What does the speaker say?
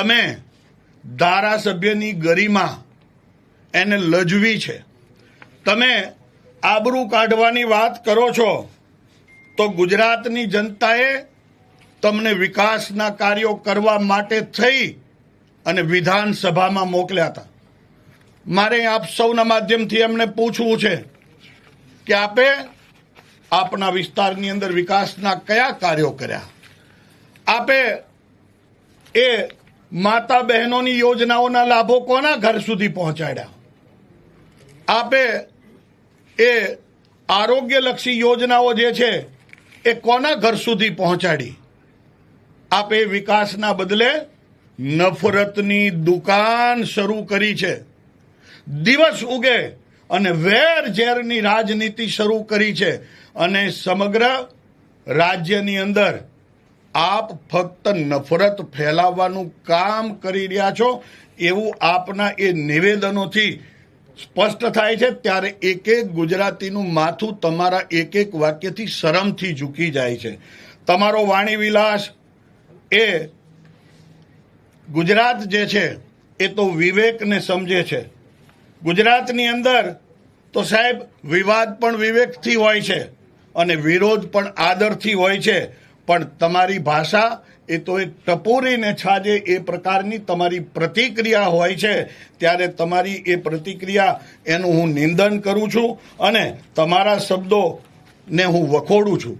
તમે ધારાસભ્યની ગરિમા એને લજવી છે, તમે આબરૂ કાઢવાની વાત કરો છો, તો ગુજરાતની જનતાએ તમને વિકાસના કાર્યો કરવા માટે થઈ અને વિધાનસભામાં મોકલ્યા હતા. મારે આપ સૌના માધ્યમથી એમને પૂછવું છે કે આપે આપના વિસ્તારની અંદર વિકાસના કયા કાર્યો કર્યા? આપે એ માતા બહેનોની યોજનાઓના લાભો કોના ઘર સુધી પહોંચાડ્યા? આપે એ આરોગ્યલક્ષી યોજનાઓ જે છે એ કોના ઘર સુધી પહોંચાડી? આપે વિકાસના બદલે નફરતની દુકાન શરૂ કરી છે. દિવસ ઉગે અને વેર ઝેરની રાજનીતિ શરૂ કરી છે અને સમગ્ર રાજ્યની અંદર આપ ફક્ત નફરત ફેલાવવાનું કામ કરી રહ્યા છો એવું આપના એ નિવેદનોથી સ્પષ્ટ થાય છે. ત્યારે એક એક ગુજરાતીનું માથું તમારા એક એક વાક્યથી શરમથી ઝૂકી જાય છે. તમારો વાણી વિલાસ એ ગુજરાત જે છે એ તો વિવેકને સમજે છે. ગુજરાતની અંદર તો સાહેબ વિવાદ પણ વિવેકથી હોય છે અને વિરોધ પણ આદરથી હોય છે, પણ તમારી ભાષા એ તો એક ટપોરીને છાજે એ પ્રકારની તમારી પ્રતિક્રિયા હોય છે. ત્યારે તમારી એ પ્રતિક્રિયા એનું હું નિંદન કરું છું અને તમારા શબ્દોને હું વખોડું છું.